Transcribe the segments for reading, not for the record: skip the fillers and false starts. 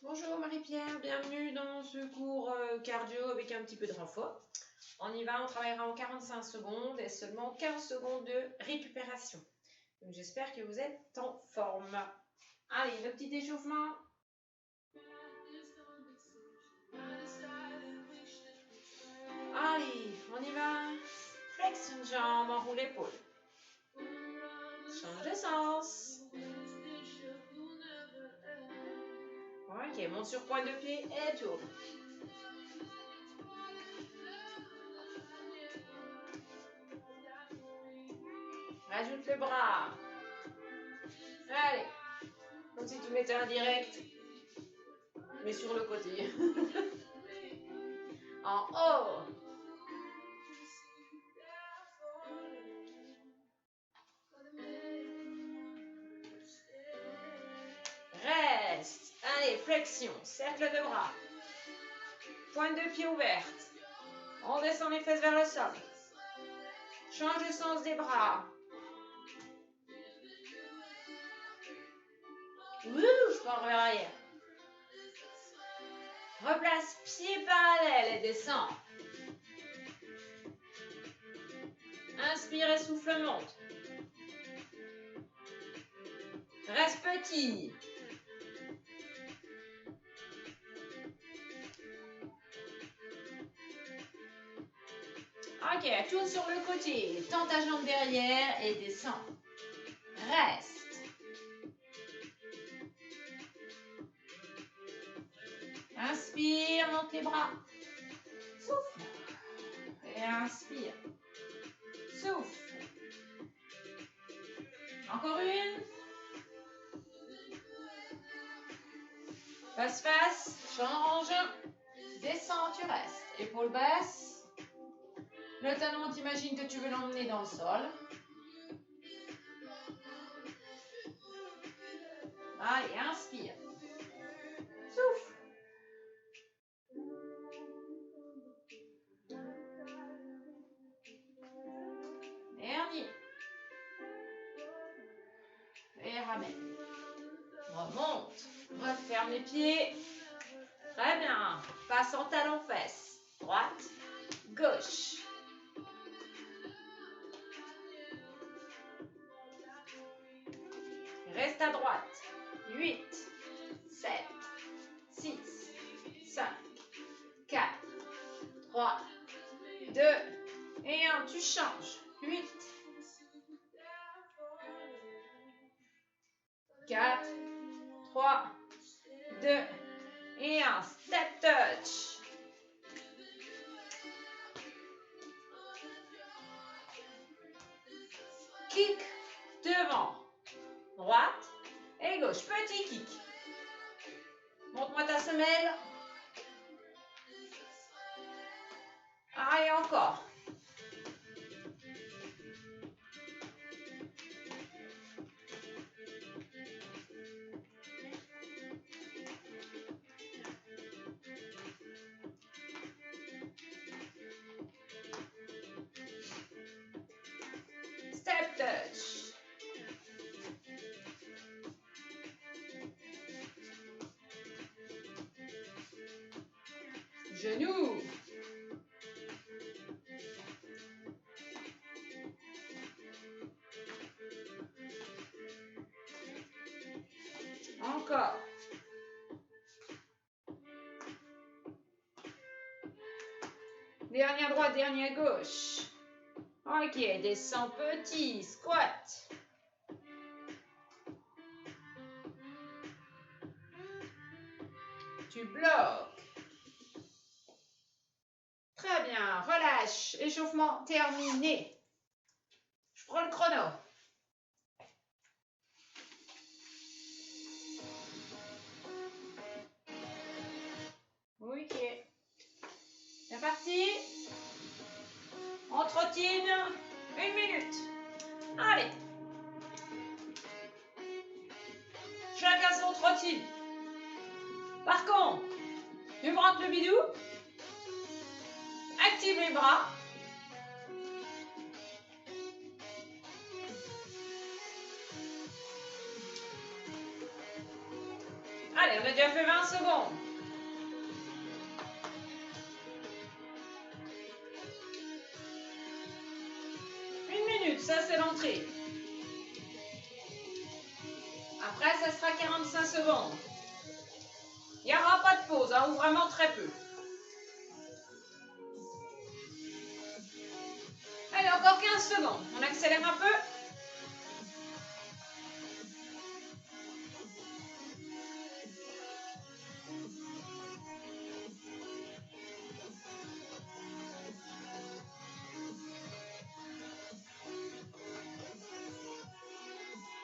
Bonjour Marie-Pierre, bienvenue dans ce cours cardio avec un petit peu de renfort. On y va, on travaillera en 45 secondes et seulement 15 secondes de récupération. Donc j'espère que vous êtes en forme. Allez, le petit échauffement. Allez, on y va. Flexion de jambe, enroule l'épaule. Change de sens. Ok, monte sur pointe de pied et tourne. Rajoute le bras. Allez, comme si tu mettais un direct, mais sur le côté. En haut. Reste. Allez, flexion, cercle de bras. Pointe de pied ouverte. On descend les fesses vers le sol. Change de sens des bras. Ouh, je pars vers l'arrière. Replace pied parallèle et descend. Inspire et souffle monte. Reste petit. Ok, tourne sur le côté. Tends ta jambe derrière et descends. Reste. Inspire, monte les bras. Souffle. Et inspire. Souffle. Encore une. Face, change. Descends, tu restes. Épaules basses. Le talon, t'imagines que tu veux l'emmener dans le sol. Allez, inspire. Souffle. Dernier. Et ramène. Remonte. Referme les pieds. Très bien. Passe en talon-fesse. Droite, gauche. Reste à droite. 8, 7, 6, 5, 4, 3, 2 et 1. Tu changes. 8, 4, 3, 2 et 1. Step touch. Kick devant. Droite et gauche. Petit kick. Montre-moi ta semelle. Ah, et encore. Step touch. Genoux. Encore. Dernière droite, dernière gauche. Ok, descends petit, squat. Tu bloques. Très bien, relâche. Échauffement terminé. Je prends le chrono. Ok. C'est parti. On trottine 1 minute. Allez. Chacun son trottine. Par contre, tu rentres le bidou. Active les bras. Allez, Allez, on a déjà fait 20 secondes. Une minute, ça c'est l'entrée. Après, ça sera 45 secondes. Il n'y aura pas de pause, hein, ou vraiment très peu. Allez, encore 15 secondes. On accélère un peu.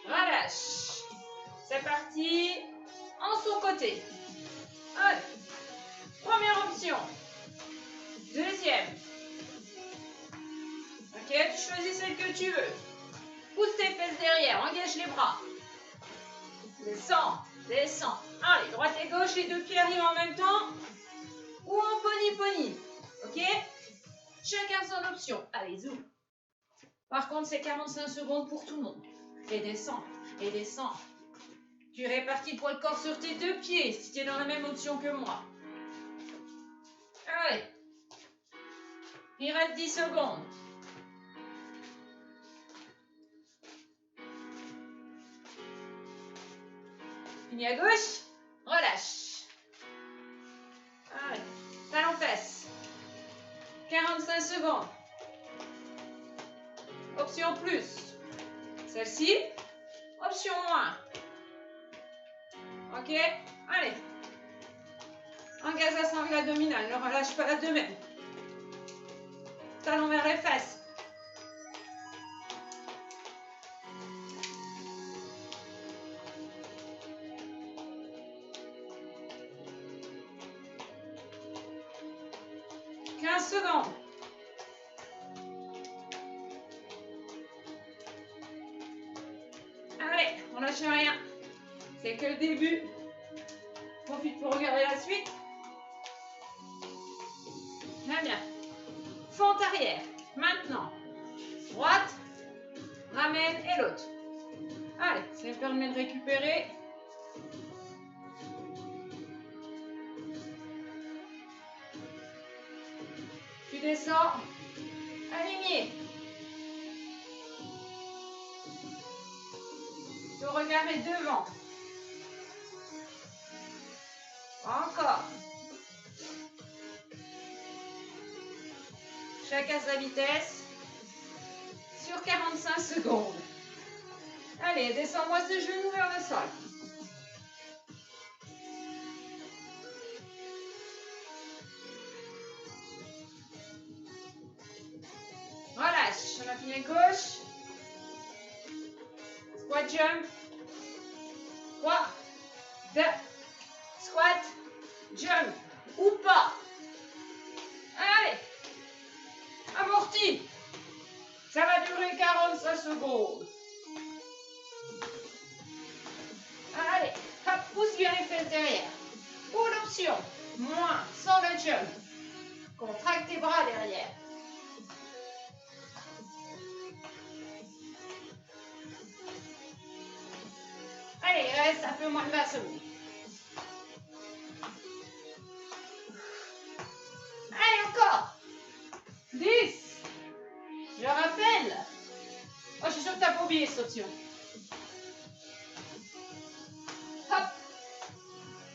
Relâche. C'est parti. En sous-côté. Allez. Première option. Deuxième. Ok, tu choisis celle que tu veux. Pousse tes fesses derrière, engage les bras. Descends, descends. Allez, droite et gauche, les deux pieds arrivent en même temps. Ou en pony-pony. Ok? Chacun son option. Allez, zoom. Par contre, c'est 45 secondes pour tout le monde. Et descends, et descends. Tu répartis le poids de corps sur tes deux pieds si tu es dans la même option que moi. Allez. Il reste 10 secondes. Fini à gauche. Relâche. Allez. Talon fesse. 45 secondes. Option plus. Celle-ci. Option moins. Ok. Allez. Engage la sangle abdominale. Ne relâche pas l'abdomen. Talon vers les fesses. Secondes. Allez, on lâche rien. C'est que le début. Profite pour regarder la suite. Très bien. Fente arrière. Maintenant. Droite. Ramène et l'autre. Allez, ça me permet de récupérer. Tu descends. Aligné. Ton regard est devant. Encore. Chacun sa vitesse. Sur 45 secondes. Allez, descends-moi ce genou vers le sol. Relâche. On a fini à gauche. Squat jump. 3, 2, squat, jump. Ou pas. Allez. Amorti. Ça va durer 45 secondes. Allez. Hop, pousse bien les fesses derrière. Ou l'option. Moins, sans le jump. Contracte tes bras derrière. Allez, il reste un peu moins de 20 secondes. Allez, encore. 10. Je rappelle. Oh, je suis sûre que tu n'as pas oublié cette option. Hop.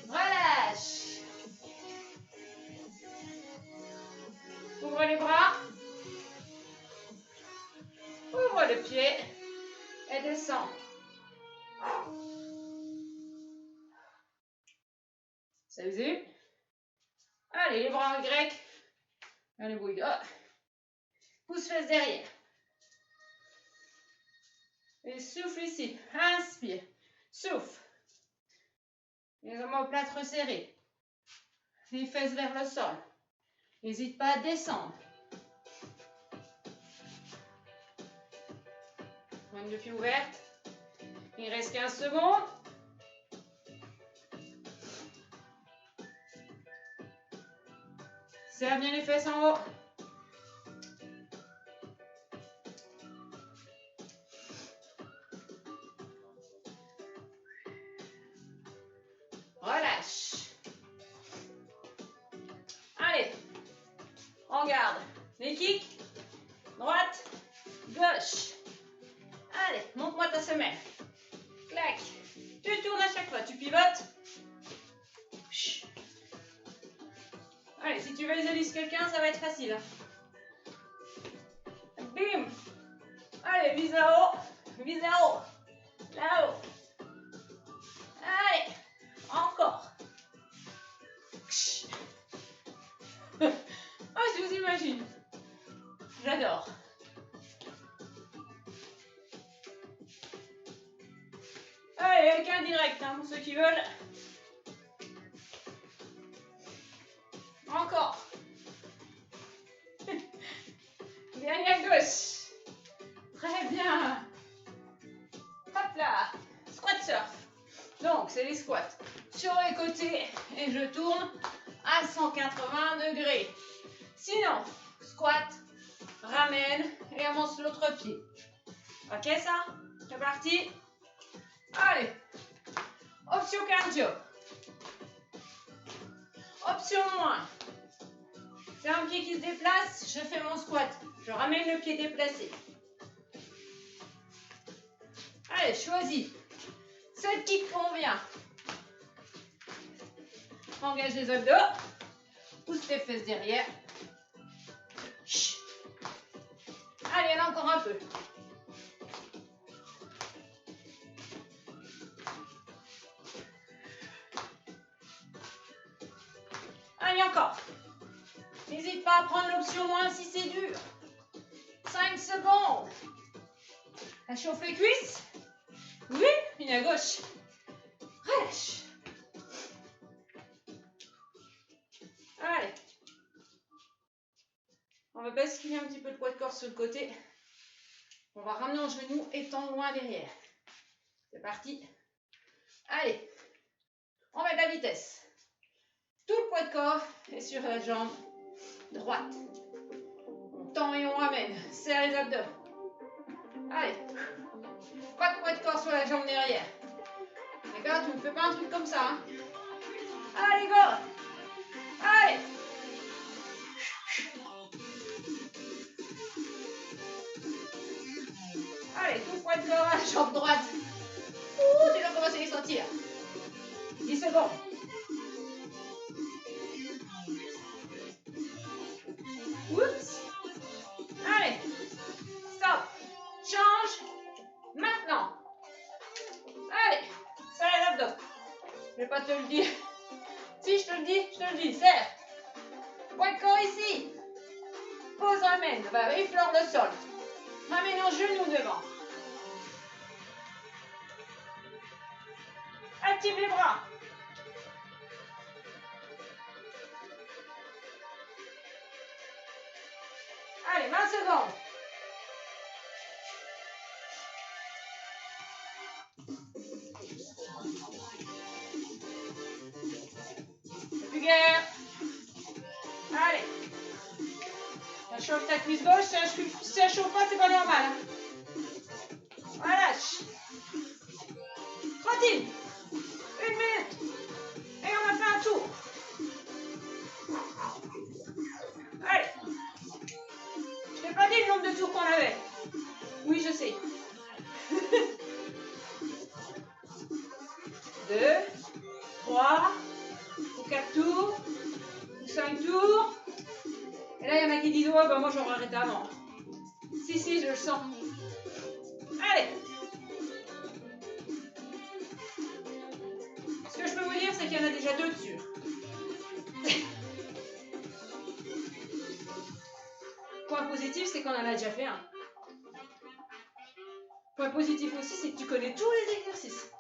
Relâche. Ouvre les bras. Ouvre le pied. Et descends. Ça vous a vu? Allez, les bras en grec. Allez, bouille. Oh. Pousse fesses derrière. Et souffle ici. Inspire. Souffle. Les omoplates resserrés. Les fesses vers le sol. N'hésite pas à descendre. Pointe de pied ouverte. Il reste 15 secondes. Serre bien les fesses en haut. Relâche. relâche. Allez, on garde les kicks, droite, gauche. Allez, monte-moi ta semelle. Clac. Tu tournes à chaque fois, tu pivotes. Allez, si tu visualises quelqu'un, ça va être facile. Bim. Allez, vise là-haut. Vise là-haut. Là-haut. Allez, encore. Ah, je vous imagine. J'adore. Allez, avec un direct, hein, pour ceux qui veulent. Encore. Dernière gauche. Très bien. Hop là. Squat surf. Donc, c'est les squats sur les côtés et je tourne à 180 degrés. Sinon, squat, ramène et avance l'autre pied. Ok ça? C'est parti. Allez. Option cardio. Option moins. C'est un pied qui se déplace, je fais mon squat. Je ramène le pied déplacé. Allez, choisis. Ce qui te convient. Engage les abdos. Pousse tes fesses derrière. Allez, il y en a encore un peu. Allez, encore. N'hésite pas à prendre l'option moins si c'est dur. 5 secondes. La chauffe les cuisses. Oui, une à gauche. Relâche. Allez. On va basculer un petit peu le poids de corps sur le côté. On va ramener en genou et tendre loin derrière. C'est parti. Allez. On met de la vitesse. Tout le poids de corps est sur la jambe droite. On tend et on ramène. Serre les abdos. Allez. Pas de poids de corps sur la jambe derrière. D'accord? Tu ne fais pas un truc comme ça. Hein? Allez, go! Allez! Allez, tout le poids de corps à la jambe droite. Ouh, tu dois commencer à les sentir. 10 secondes. Oups. Allez. Stop. Change. Maintenant. Allez. Serre les abdos. Je vais pas te le dire. Si je te le dis. Serre. Poids de corps ici. Pose, ramène. Va effleure le sol. Ramène en genou devant. Active les bras. Allez, 20 secondes. Plus guère. Allez. Ça chauffe ta cuisse gauche. Si ça chauffe pas, c'est pas normal. Hein. Relâche. Trottine. 1 minute. Et on a fait un tour. Allez. Je t'ai pas dit le nombre de tours qu'on avait. Oui, je sais. 2, 3, ou 4 tours, ou 5 tours. Et là, il y en a qui disent, ouais, bah moi j'aurais arrêté avant. Si, je le sens. Allez. Ce que je peux vous dire, c'est qu'il y en a déjà 2 dessus. Point positif, c'est qu'on en a déjà fait un. Point positif aussi, c'est que tu connais tous les exercices.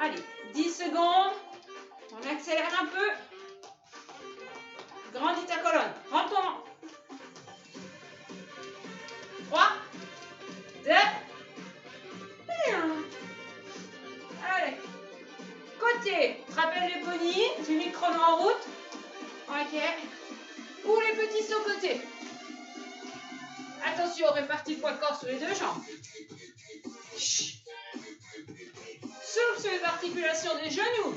Allez, 10 secondes. On accélère un peu. Grandis ta colonne. Rentre ton ventre. 3, 2, et 1. Allez. Côté. Tu te rappelles les ponies. J'ai mis le chrono en route. Ok. Ou les petits sauts côté. Attention, répartis le poids de corps sur les 2 jambes. Souffle sur les articulations des genoux.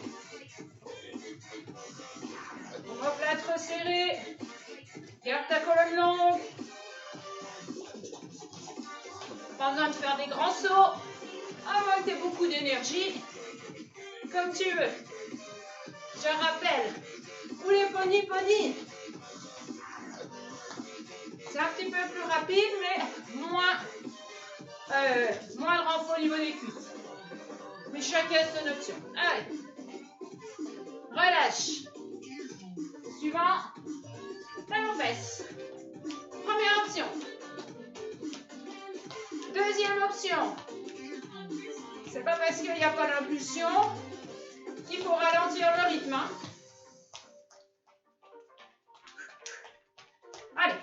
Omoplate resserré. Garde ta colonne longue. Pas besoin de faire des grands sauts. À moins que tu aies beaucoup d'énergie. Comme tu veux. Je rappelle. Ou les pony. C'est un petit peu plus rapide, mais moins de renfort au niveau des cuisses. Mais chacun son option. Allez. Relâche. Suivant. Talon fesses. Première option. Deuxième option. C'est pas parce qu'il n'y a pas d'impulsion qu'il faut ralentir le rythme. Hein. Allez.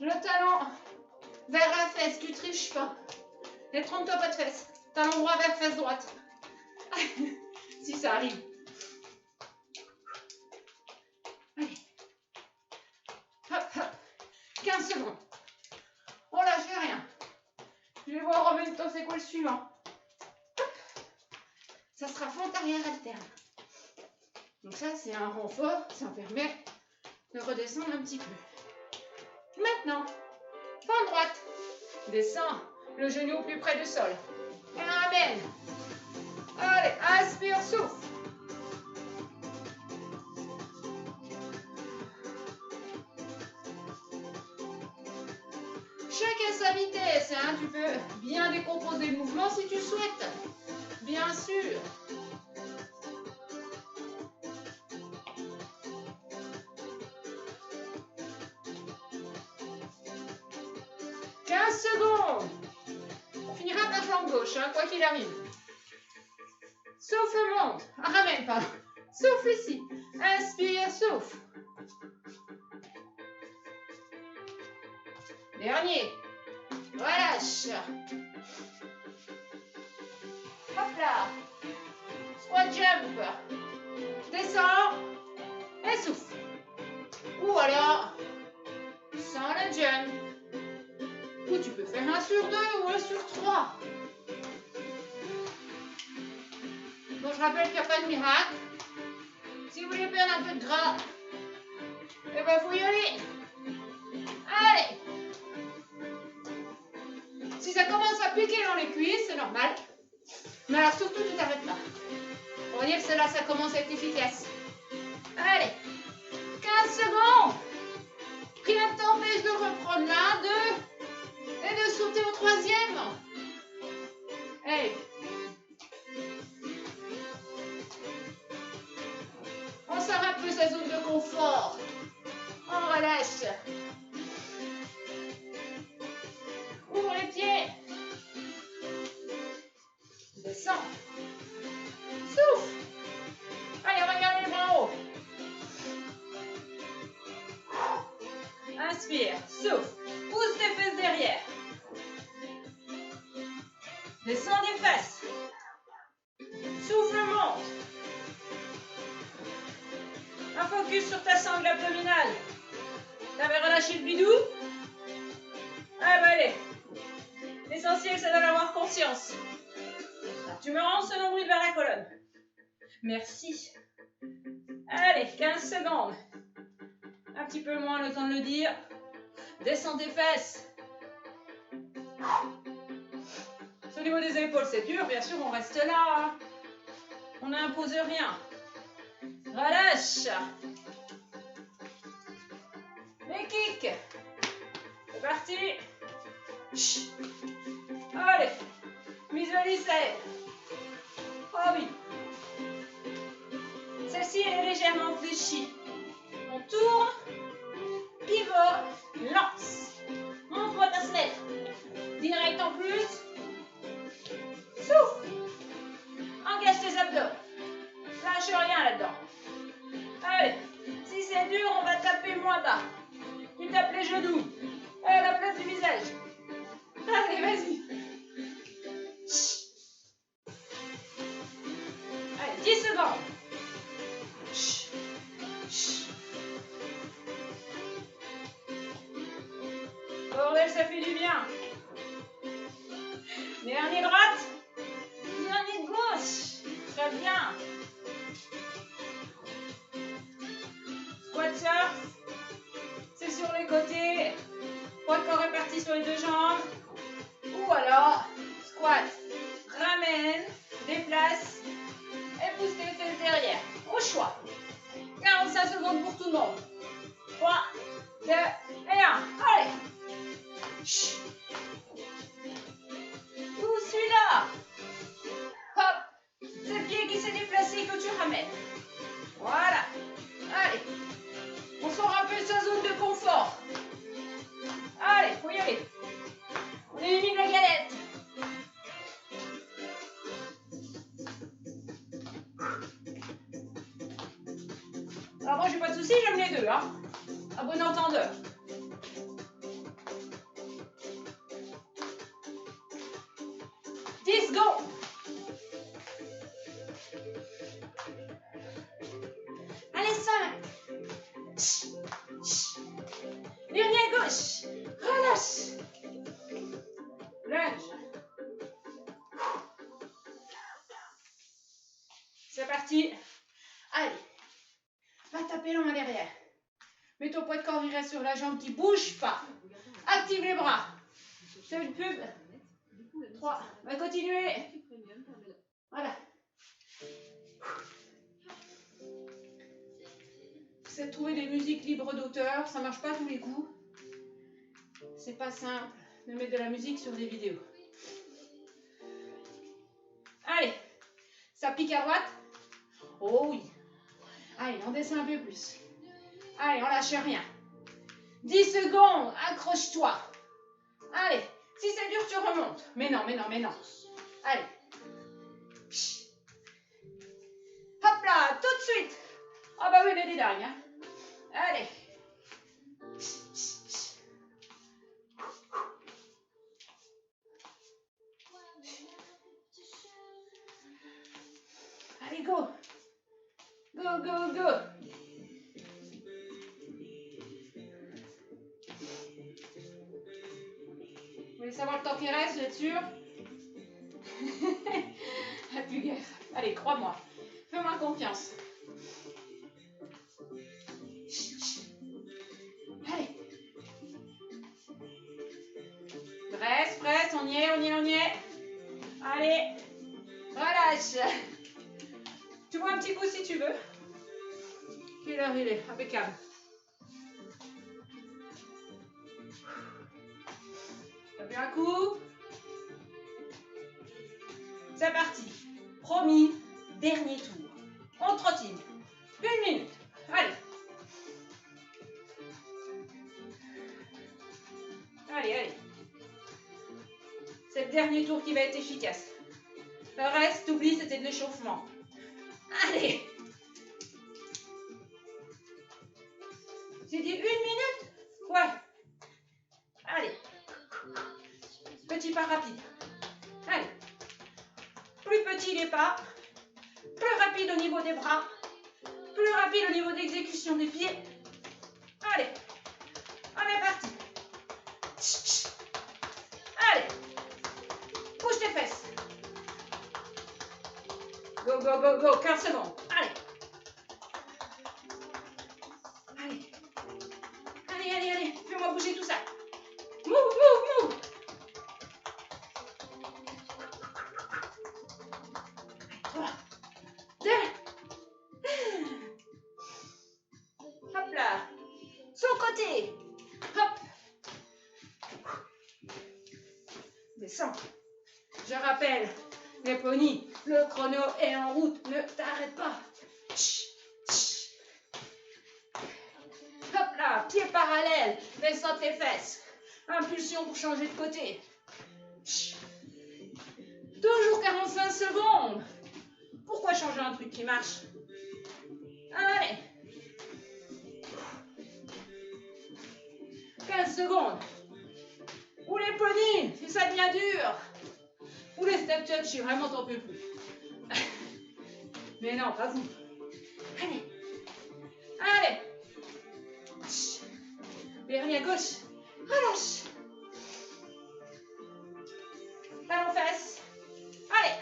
Le talon vers la fesse. Tu triches pas. Et trompe-toi pas de fesse. Talon droit vers fesse droite. Si ça arrive. Allez. Hop, hop. 15 secondes. On lâche rien. Je vais voir en même temps c'est quoi le suivant. Hop. Ça sera fente arrière alterne. Donc ça c'est un renfort. Ça permet de redescendre un petit peu. Maintenant, fente droite. Descends le genou au plus près du sol. Et ramène. Allez, inspire, souffle. Chacun sa vitesse, hein. Tu peux bien décomposer le mouvement si tu souhaites. Bien sûr. « 15 secondes. On finira par flanc gauche, hein, quoi qu'il arrive. Souffle monte. Ah, ramène pas. Souffle ici. Inspire, souffle. Dernier. Relâche. Hop là. Squat jump. Descends. Et souffle. Ou alors, sans le jump. Ou tu peux faire 1 sur 2 ou 1 sur 3. Bon, je rappelle qu'il n'y a pas de miracle. Si vous voulez perdre un peu de gras, eh ben, faut y aller. Allez. Si ça commence à piquer dans les cuisses, c'est normal. Mais alors surtout, tu t'arrêtes là. On va dire que c'est là ça commence à être efficace. Allez. 15 secondes. Rien ne t'empêche de reprendre l'un, 2 et de sauter au 3e. Allez. On sort un peu sa zone de confort. On relâche. Ouvre les pieds. Descends. Souffle. Allez, regarde les bras en haut. Inspire. Souffle. Pousse tes fesses derrière. Descends des fesses. Souffle, monte. Un focus sur ta sangle abdominale. T'avais relâché le bidou? Ah bah allez. L'essentiel c'est d'en avoir conscience. Tu me rends ce nombril vers la colonne. Merci. Allez, 15 secondes. Un petit peu moins le temps de le dire. Descends tes fesses. Au niveau des épaules, c'est dur. Bien sûr, on reste là. Hein. On n'impose rien. Relâche. Les kicks. C'est parti. Chut. Allez. Visualisez. Oh oui. Celle-ci, elle est légèrement fléchie. On tourne. Pivot. Lance. Montre-moi ta semelle. Direct en plus. Souffle. Engage tes abdos. Lâche rien là-dedans. Allez. Si c'est dur, on va taper moins bas. Tu tapes les genoux. À la place du visage. Allez, vas-y. Allez, 10 secondes. Bordel, ça fait du bien. Dernier droite. Dernier de gauche. Très bien. Squat surf. C'est sur les côtés. Poids de corps réparti sur les deux jambes. Ou alors, squat. Ramène, déplace et pousse les fesses derrière. Au choix. 45 secondes pour tout le monde. 3, 2 et 1. Allez. Chut. Ou celui-là. Hop. C'est le pied qui s'est déplacé que tu ramènes. Voilà. Allez. On sort un peu de sa zone de confort. Allez, faut y aller. On élimine la galette. Alors moi, j'ai pas de soucis, j'aime les deux. Hein. À bon entendeur. Go. Allez, 5. Dernier à gauche. Relâche. Lunge. C'est parti. Allez. Va taper la main derrière. Mets ton poids de corps, il reste sur la jambe qui ne bouge pas. Active les bras. C'est une pub. 3. Va continuer. Voilà. C'est de trouver des musiques libres d'auteur. Ça ne marche pas tous les coups. C'est pas simple de mettre de la musique sur des vidéos. Allez. Ça pique à droite. Oh oui. Allez, on descend un peu plus. Allez, on lâche rien. 10 secondes. Accroche-toi. Allez. Si c'est dur, tu remontes. Mais non, mais non, mais non. Allez. Hop là, tout de suite. Ah bah oui, elle est dingue. Hein. Allez. Allez, go. Go, go, go. Vous voulez savoir le temps qui reste, vous êtes sûr? La plus guère. Allez, crois-moi. Fais-moi confiance. Allez. Presse, on y est, on y est, on y est. Allez. Relâche. Tu vois un petit coup si tu veux. Quelle heure il est? Impeccable. T'as bien un coup. C'est parti. Promis, dernier tour. On trottine. 1 minute. Allez. Allez, allez. C'est le dernier tour qui va être efficace. Le reste, t'oublies, c'était de l'échauffement. Allez. J'ai dit 1 minute? Ouais. Allez. Petit pas rapide. Allez. Plus petit les pas. Plus rapide au niveau des bras. Plus rapide au niveau de l'exécution des pieds. Allez. On est parti. Allez. Bouge tes fesses. Go, go, go, go. 15 secondes. Allez. Allez. Allez, allez, allez. Fais-moi bouger tout ça. Move, move, move. 3, 2. Hop là. Son côté. Hop. Descends. Je rappelle, les ponies, le chrono est en route. Ne t'arrête pas. Hop là, pied parallèle. Descends tes fesses. Impulsion pour changer de côté. Toujours 45 secondes. Pourquoi changer un truc qui marche? Allez. 15 secondes. Ou les ponies, si ça devient dur. Ou les step touch, si vraiment t'en peux plus. Mais non, pas vous. Allez. Allez. Vernis à gauche. Relâche. Talon fesse. Allez.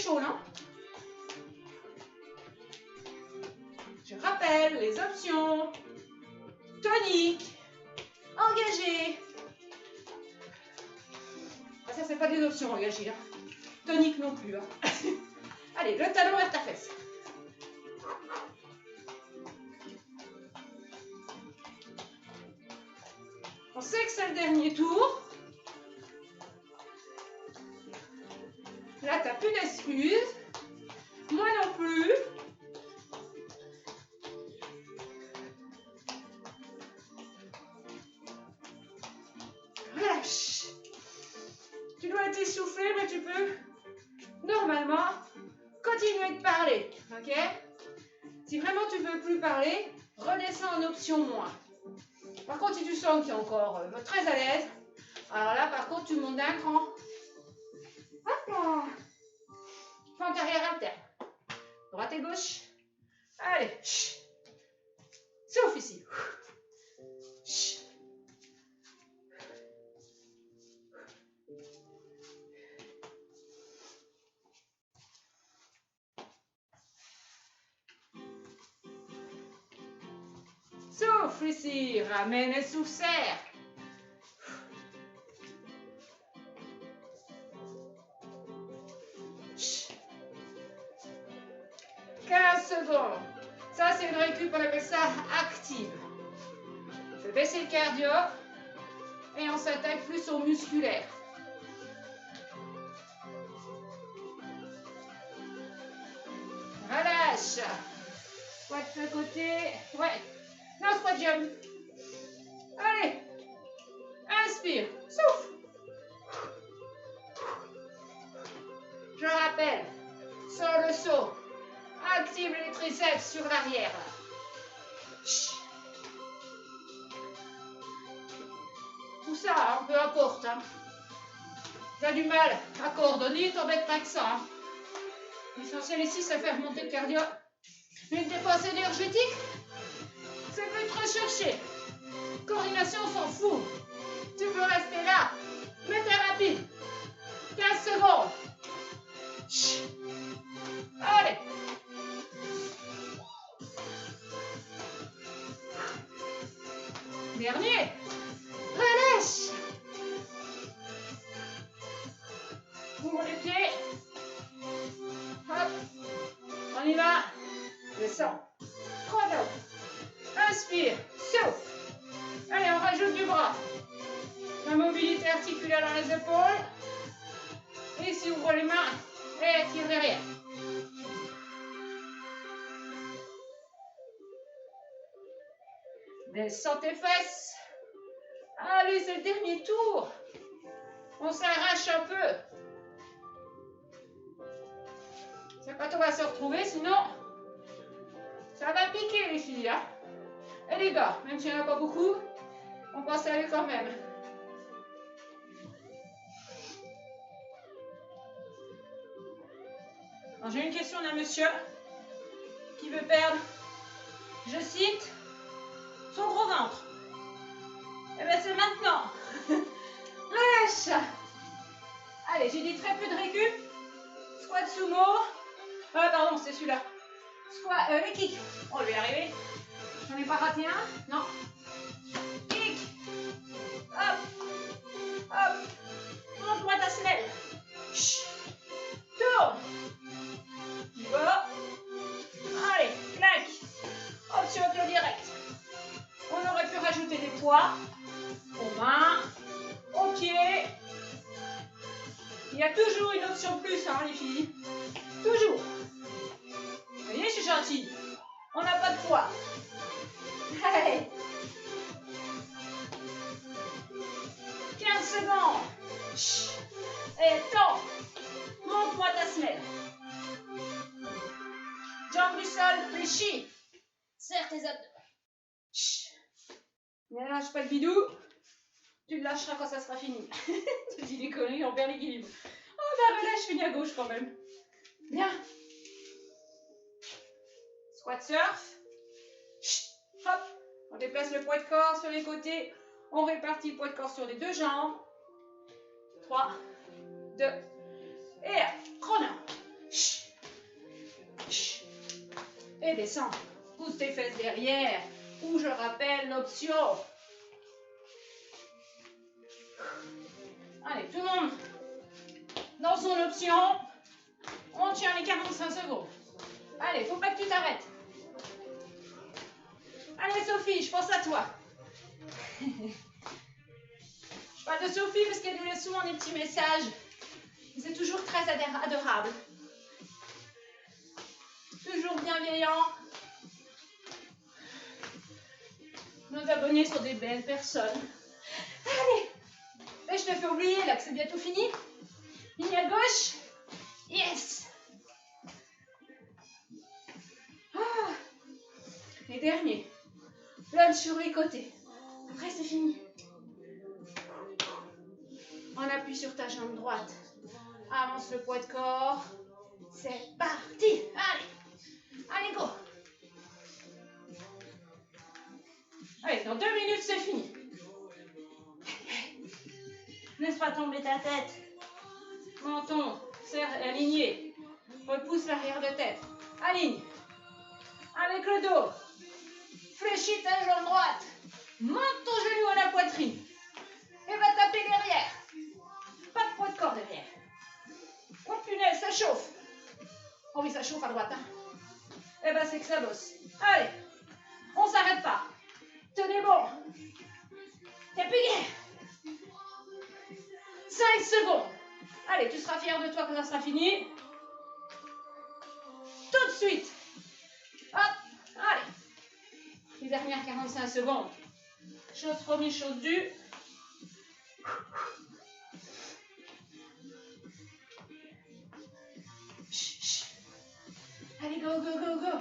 chaud, non? Je rappelle les options. Tonique, engagé. Ah, ça, c'est pas des options engagées. Hein. Tonique non plus. Hein. Allez, le talon vers ta fesse. On sait que c'est le dernier tour. Là, tu n'as plus d'excuses. Moi non plus. Relâche. Tu dois être essoufflé, mais tu peux normalement continuer de parler. Ok? Si vraiment tu ne veux plus parler, redescends en option moins. Par contre, si tu sens que tu es encore très à l'aise, alors là, par contre, tu montes d'un cran. Hop là. Fente arrière alterne. Droite et gauche. Allez. Souffle ici. Souffle ici. Ramène et souffle, serre. 15 secondes. Ça, c'est une récup, on appelle ça active. Je vais baisser le cardio et on s'attaque plus au musculaire. Relâche. Squat de côté. Ouais. Non, squat jump. Allez. Inspire. Souffle. Je rappelle. Sur le saut. Active les triceps sur l'arrière. Tout ça, hein, peu importe. Hein. Tu as du mal à coordonner, t'embête pas que ça. Hein. L'essentiel ici, c'est faire monter le cardio. Une dépense énergétique, c'est plus te rechercher. Coordination, on s'en fout. Tu peux rester là, mais t'es rapide. 15 secondes. Allez. Dernier. Relâche. Ouvre les pieds. Hop. On y va. Descends. Chrono. Inspire. Souffle. Allez, on rajoute du bras. La mobilité articulaire dans les épaules. Et ici, ouvre les mains et tire derrière. Descends tes fesses. Allez, c'est le dernier tour. On s'arrache un peu. C'est quand on va se retrouver, sinon ça va piquer les filles. Hein. Et les gars, même s'il n'y en a pas beaucoup, on pense à aller quand même. J'ai une question d'un monsieur qui veut perdre, je cite, son gros ventre. Eh bien c'est maintenant. Relâche. Allez, j'ai dit très peu de récup. Squat sumo. Ah pardon, c'est celui-là. Squat, les kicks. On va y arriver. J'en ai pas raté un. Non. Kick. Hop. Hop. Monte-moi ta semelle. Tourne. Tu vas. Allez, claque. Option auto direct. On aurait pu rajouter des poids aux mains, aux pieds. Il y a toujours une option plus, hein, les filles. Toujours. Vous voyez, je suis gentille. On n'a pas de poids. Allez. 15 secondes. Et temps. Monte-moi ta semelle. Jambe du sol, fléchis. Serre tes abdos. Ne lâche pas le bidou. Tu le lâcheras quand ça sera fini. Tu dis des conneries, on perd l'équilibre. Oh bah relâche, je finis à gauche quand même. Bien. Squat surf. Hop. On déplace le poids de corps sur les côtés. On répartit le poids de corps sur les deux jambes. 3, 2, et chrono. Et descends. Pousse tes fesses derrière. Ou je rappelle l'option. Allez, tout le monde. Dans son option, on tient les 45 secondes. Allez, faut pas que tu t'arrêtes. Allez Sophie, je pense à toi. Je parle de Sophie parce qu'elle nous laisse souvent des petits messages. C'est toujours très adorable. Toujours bienveillant. Nos abonnés sont des belles personnes. Allez, et je te fais oublier là que c'est bientôt fini. Ligne à gauche. Yes. Ah. Les derniers. Lunge sur les côtés. Après c'est fini. On appuie sur ta jambe droite. Avance le poids de corps. C'est parti. Allez. Allez, go. Allez, dans 2 minutes, c'est fini. Laisse pas tomber ta tête. Menton, serre aligné. Repousse l'arrière de tête. Aligne. Avec le dos. Fléchis ta jambe droite. Monte ton genou à la poitrine. Et va taper derrière. Pas de poids de corps derrière. Oh punaise, ça chauffe. Oh oui, ça chauffe à droite. Hein. Eh ben, c'est que ça bosse. Allez, on s'arrête pas. Tenez bon. T'es plus guère. 5 secondes. Allez, tu seras fier de toi quand ça sera fini. Tout de suite. Hop, allez. Les dernières 45 secondes. Chose promise, chose due. Allez, go, go, go, go.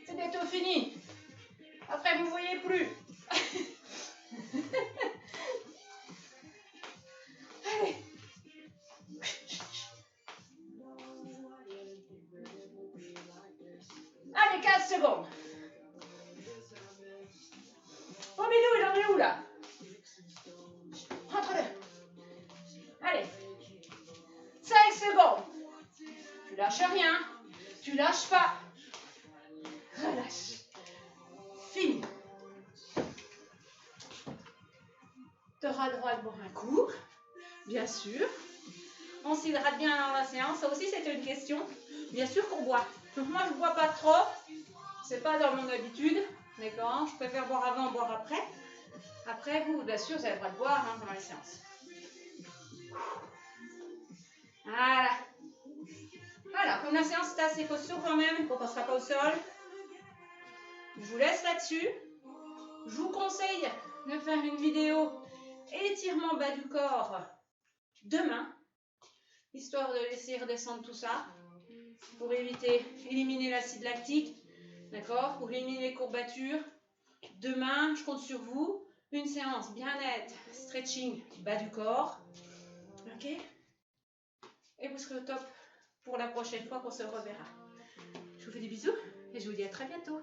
C'est bientôt fini. Après, vous ne voyez plus. Allez. Allez, 15 secondes. Oh, Milou, il en est où, là? Rentre-le. Allez. 5 secondes. Tu lâches rien. Tu lâches pas. Relâche. Fini. Tu auras le droit de boire un coup, bien sûr. On s'hydrate bien dans la séance. Ça aussi, c'était une question. Bien sûr qu'on boit. Donc moi, je ne bois pas trop. C'est pas dans mon habitude. D'accord? Je préfère boire avant, boire après. Après, vous, bien sûr, vous avez le droit de boire pendant les séances. Voilà. Voilà, comme la séance est assez costaud quand même, on ne passera pas au sol. Je vous laisse là-dessus. Je vous conseille de faire une vidéo étirement bas du corps demain, histoire de laisser redescendre tout ça, pour éliminer l'acide lactique, d'accord, pour éliminer les courbatures. Demain, je compte sur vous. Une séance bien-être, stretching bas du corps. Ok? Et vous serez au top pour la prochaine fois qu'on se reverra. Je vous fais des bisous et je vous dis à très bientôt.